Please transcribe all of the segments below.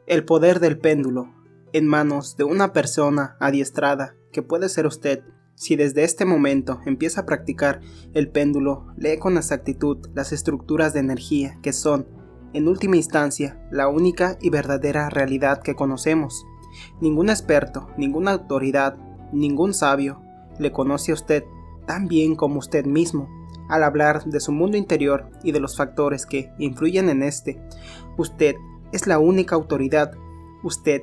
El poder del péndulo, en manos de una persona adiestrada, que puede ser usted. Si desde este momento empieza a practicar el péndulo, lee con exactitud las estructuras de energía que son, en última instancia, la única y verdadera realidad que conocemos. Ningún experto, ninguna autoridad, ningún sabio le conoce a usted tan bien como usted mismo. Al hablar de su mundo interior y de los factores que influyen en este, usted es la única autoridad, usted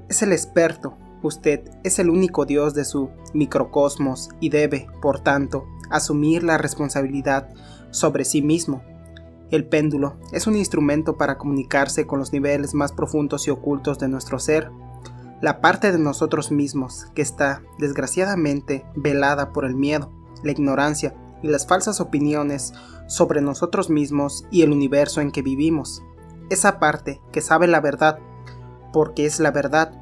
es el experto, usted es el único Dios de su microcosmos y debe, por tanto, asumir la responsabilidad sobre sí mismo. El péndulo es un instrumento para comunicarse con los niveles más profundos y ocultos de nuestro ser, la parte de nosotros mismos que está, desgraciadamente, velada por el miedo, la ignorancia y las falsas opiniones sobre nosotros mismos y el universo en que vivimos. Esa parte que sabe la verdad, porque es la verdad.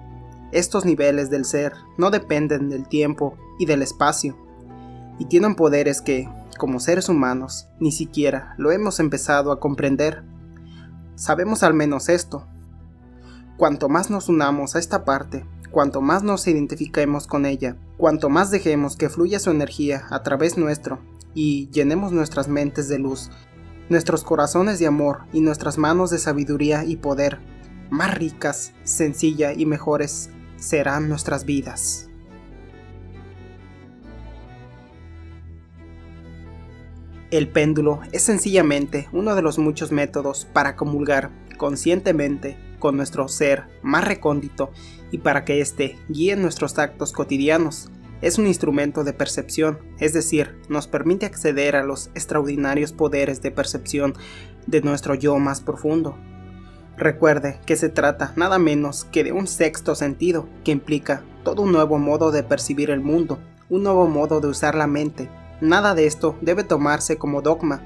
Estos niveles del ser no dependen del tiempo y del espacio, y tienen poderes que, como seres humanos, ni siquiera lo hemos empezado a comprender. Sabemos al menos esto. Cuanto más nos unamos a esta parte, cuanto más nos identifiquemos con ella, cuanto más dejemos que fluya su energía a través nuestro, y llenemos nuestras mentes de luz, nuestros corazones de amor y nuestras manos de sabiduría y poder, más ricas, sencillas y mejores serán nuestras vidas. El péndulo es sencillamente uno de los muchos métodos para comulgar conscientemente con nuestro ser más recóndito y para que éste guíe nuestros actos cotidianos. Es un instrumento de percepción, es decir, nos permite acceder a los extraordinarios poderes de percepción de nuestro yo más profundo. Recuerde que se trata nada menos que de un sexto sentido que implica todo un nuevo modo de percibir el mundo, un nuevo modo de usar la mente. Nada de esto debe tomarse como dogma.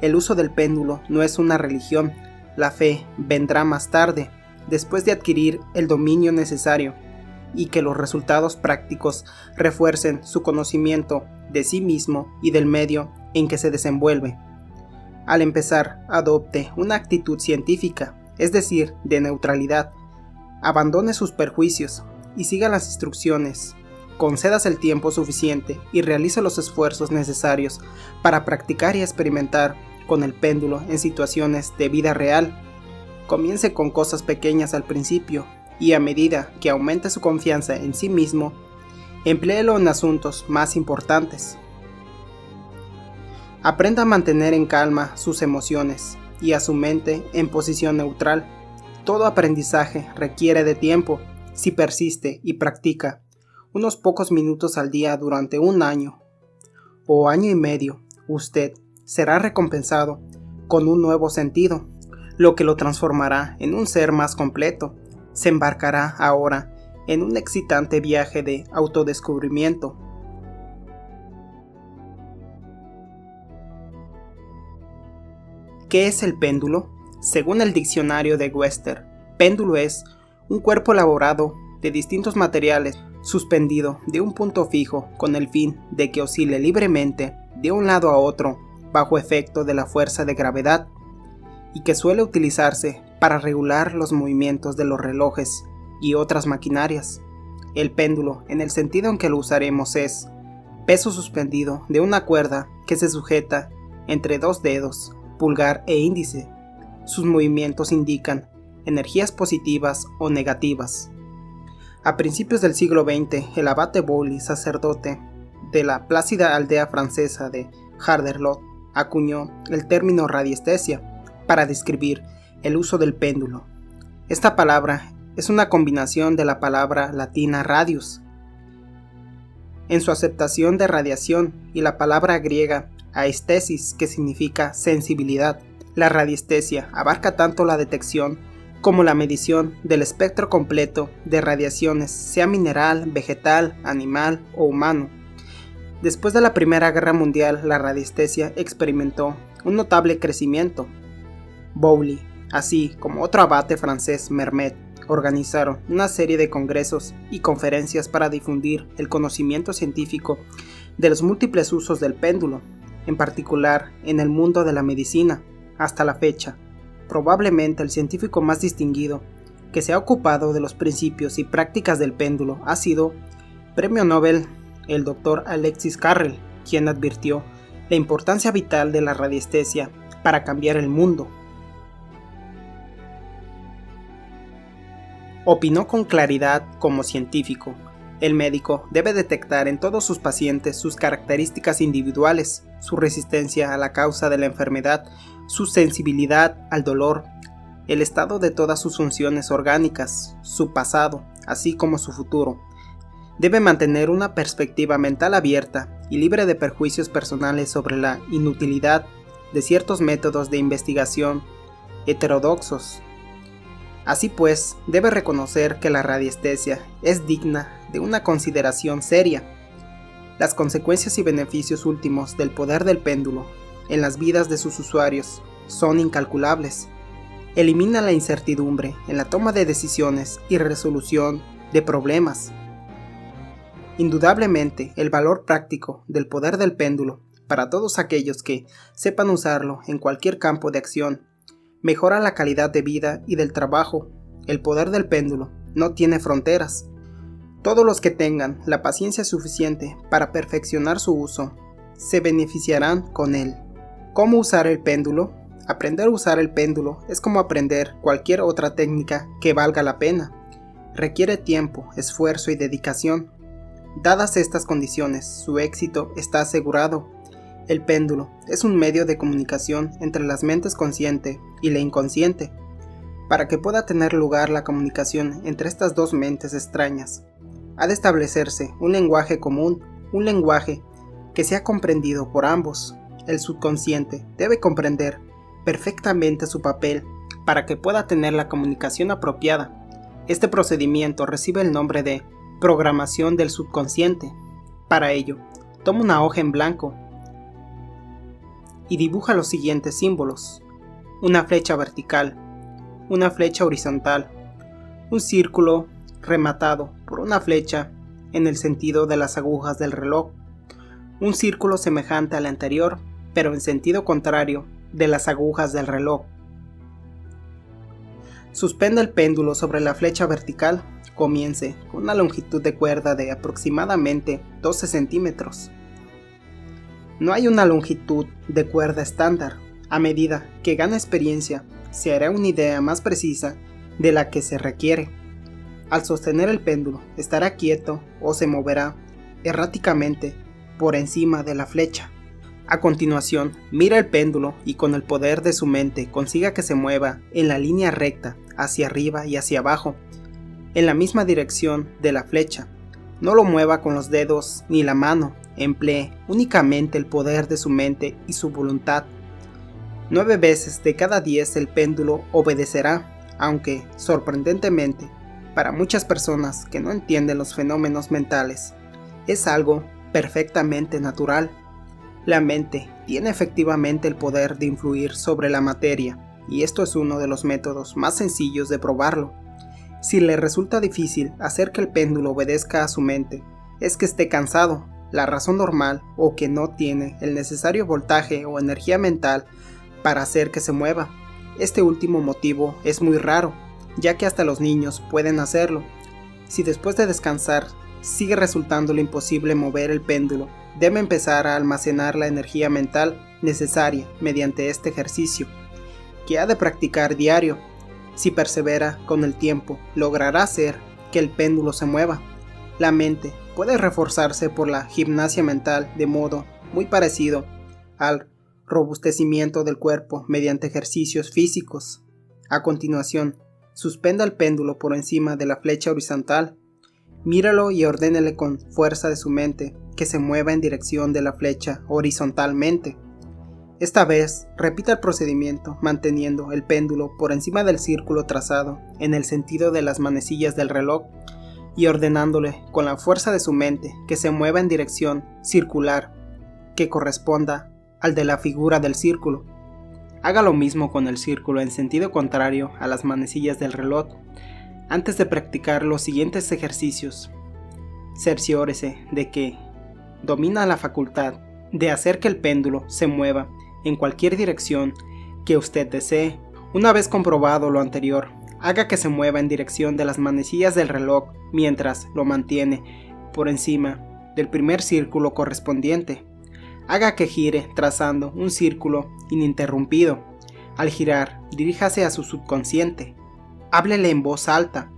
El uso del péndulo no es una religión. La fe vendrá más tarde, después de adquirir el dominio necesario y que los resultados prácticos refuercen su conocimiento de sí mismo y del medio en que se desenvuelve. Al empezar, adopte una actitud científica, es decir, de neutralidad. Abandone sus perjuicios y siga las instrucciones. Concédase el tiempo suficiente y realice los esfuerzos necesarios para practicar y experimentar con el péndulo en situaciones de vida real. Comience con cosas pequeñas al principio y a medida que aumente su confianza en sí mismo, empléelo en asuntos más importantes. Aprenda a mantener en calma sus emociones y a su mente en posición neutral. Todo aprendizaje requiere de tiempo. Si persiste y practica unos pocos minutos al día durante un año o año y medio, usted será recompensado con un nuevo sentido, lo que lo transformará en un ser más completo. Se embarcará ahora en un excitante viaje de autodescubrimiento. ¿Qué es el péndulo? Según el diccionario de Webster, péndulo es un cuerpo elaborado de distintos materiales suspendido de un punto fijo con el fin de que oscile libremente de un lado a otro bajo efecto de la fuerza de gravedad y que suele utilizarse para regular los movimientos de los relojes y otras maquinarias. El péndulo, en el sentido en que lo usaremos, es peso suspendido de una cuerda que se sujeta entre dos dedos, pulgar e índice. Sus movimientos indican energías positivas o negativas. A principios del siglo XX, el abate Bowley, sacerdote de la plácida aldea francesa de Hardelot, acuñó el término radiestesia para describir el uso del péndulo. Esta palabra es una combinación de la palabra latina radius, en su aceptación de radiación, y la palabra griega aestesis, que significa sensibilidad. La radiestesia abarca tanto la detección como la medición del espectro completo de radiaciones, sea mineral, vegetal, animal o humano. Después de la Primera Guerra Mundial, la radiestesia experimentó un notable crecimiento. Bowley, así como otro abate francés, Mermet, organizaron una serie de congresos y conferencias para difundir el conocimiento científico de los múltiples usos del péndulo, en particular en el mundo de la medicina. Hasta la fecha, probablemente el científico más distinguido que se ha ocupado de los principios y prácticas del péndulo ha sido Premio Nobel el Dr. Alexis Carrel, quien advirtió la importancia vital de la radiestesia para cambiar el mundo. Opinó con claridad como científico. El médico debe detectar en todos sus pacientes sus características individuales, su resistencia a la causa de la enfermedad, su sensibilidad al dolor, el estado de todas sus funciones orgánicas, su pasado, así como su futuro. Debe mantener una perspectiva mental abierta y libre de perjuicios personales sobre la inutilidad de ciertos métodos de investigación heterodoxos. Así pues, debe reconocer que la radiestesia es digna de una consideración seria. Las consecuencias y beneficios últimos del poder del péndulo en las vidas de sus usuarios son incalculables. Elimina la incertidumbre en la toma de decisiones y resolución de problemas. Indudablemente, el valor práctico del poder del péndulo para todos aquellos que sepan usarlo en cualquier campo de acción mejora la calidad de vida y del trabajo. El poder del péndulo no tiene fronteras. Todos los que tengan la paciencia suficiente para perfeccionar su uso se beneficiarán con él. ¿Cómo usar el péndulo? Aprender a usar el péndulo es como aprender cualquier otra técnica que valga la pena. Requiere tiempo, esfuerzo y dedicación. Dadas estas condiciones, su éxito está asegurado. El péndulo es un medio de comunicación entre las mentes consciente y la inconsciente. Para que pueda tener lugar la comunicación entre estas dos mentes extrañas, ha de establecerse un lenguaje común, un lenguaje que sea comprendido por ambos. El subconsciente debe comprender perfectamente su papel para que pueda tener la comunicación apropiada. Este procedimiento recibe el nombre de programación del subconsciente. Para ello, toma una hoja en blanco y dibuja los siguientes símbolos: una flecha vertical, una flecha horizontal, un círculo rematado por una flecha en el sentido de las agujas del reloj, un círculo semejante al anterior, pero en sentido contrario de las agujas del reloj. Suspenda el péndulo sobre la flecha vertical. Comience con una longitud de cuerda de aproximadamente 12 centímetros. No hay una longitud de cuerda estándar. A medida que gana experiencia, se hará una idea más precisa de la que se requiere. Al sostener el péndulo, estará quieto o se moverá erráticamente por encima de la flecha. A continuación, mira el péndulo y con el poder de su mente consiga que se mueva en la línea recta, hacia arriba y hacia abajo, en la misma dirección de la flecha. No lo mueva con los dedos ni la mano, emplee únicamente el poder de su mente y su voluntad. 9 veces de cada 10 el péndulo obedecerá, aunque, sorprendentemente, para muchas personas que no entienden los fenómenos mentales, es algo perfectamente natural. La mente tiene efectivamente el poder de influir sobre la materia, y esto es uno de los métodos más sencillos de probarlo. Si le resulta difícil hacer que el péndulo obedezca a su mente, es que esté cansado, la razón normal, o que no tiene el necesario voltaje o energía mental para hacer que se mueva. Este último motivo es muy raro, ya que hasta los niños pueden hacerlo. Si después de descansar sigue resultándole imposible mover el péndulo, debe empezar a almacenar la energía mental necesaria mediante este ejercicio, que ha de practicar diario. Si persevera con el tiempo, logrará hacer que el péndulo se mueva. La mente puede reforzarse por la gimnasia mental de modo muy parecido al robustecimiento del cuerpo mediante ejercicios físicos. A continuación, suspenda el péndulo por encima de la flecha horizontal. Míralo y ordénele con fuerza de su mente que se mueva en dirección de la flecha horizontalmente. Esta vez, repita el procedimiento manteniendo el péndulo por encima del círculo trazado en el sentido de las manecillas del reloj y ordenándole con la fuerza de su mente que se mueva en dirección circular que corresponda al de la figura del círculo. Haga lo mismo con el círculo en sentido contrario a las manecillas del reloj. Antes de practicar los siguientes ejercicios, cerciórese de que domina la facultad de hacer que el péndulo se mueva en cualquier dirección que usted desee. Una vez comprobado lo anterior, Haga que se mueva en dirección de las manecillas del reloj mientras lo mantiene por encima del primer círculo correspondiente. Haga que gire trazando un círculo ininterrumpido. Al girar, diríjase a su subconsciente. Háblele en voz alta.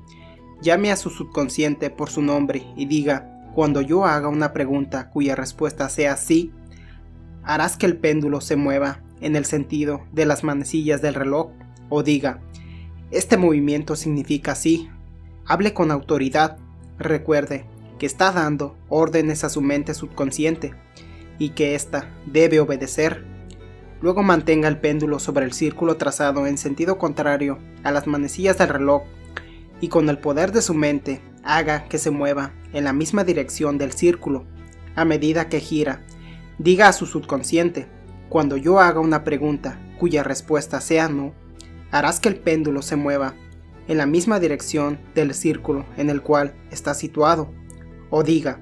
Llame a su subconsciente por su nombre y diga: cuando yo haga una pregunta cuya respuesta sea sí, harás que el péndulo se mueva en el sentido de las manecillas del reloj. O diga: este movimiento significa sí. Hable con autoridad. Recuerde que está dando órdenes a su mente subconsciente y que ésta debe obedecer. Luego mantenga el péndulo sobre el círculo trazado en sentido contrario a las manecillas del reloj y con el poder de su mente haga que se mueva en la misma dirección del círculo. A medida que gira, diga a su subconsciente: cuando yo haga una pregunta cuya respuesta sea no, harás que el péndulo se mueva en la misma dirección del círculo en el cual está situado. O diga: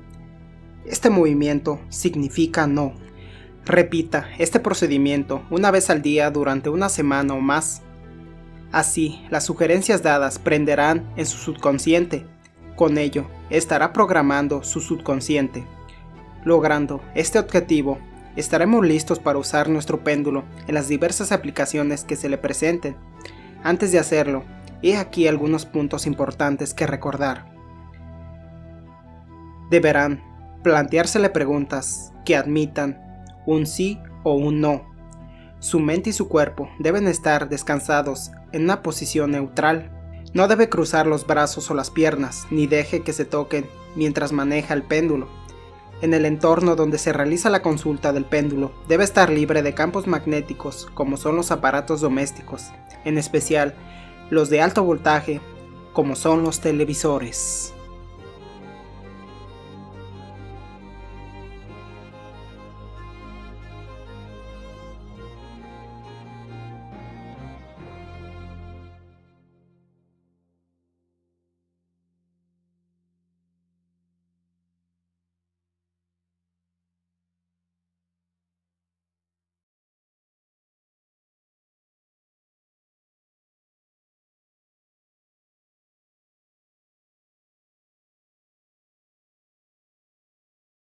este movimiento significa no. Repita este procedimiento una vez al día durante una semana o más. Así, las sugerencias dadas prenderán en su subconsciente. Con ello, estará programando su subconsciente. Logrando este objetivo, estaremos listos para usar nuestro péndulo en las diversas aplicaciones que se le presenten. Antes de hacerlo, he aquí algunos puntos importantes que recordar. Deberán planteársele preguntas que admitan un sí o un no. Su mente y su cuerpo deben estar descansados en una posición neutral. No debe cruzar los brazos o las piernas, ni deje que se toquen mientras maneja el péndulo. En el entorno donde se realiza la consulta del péndulo, debe estar libre de campos magnéticos como son los aparatos domésticos, en especial los de alto voltaje como son los televisores.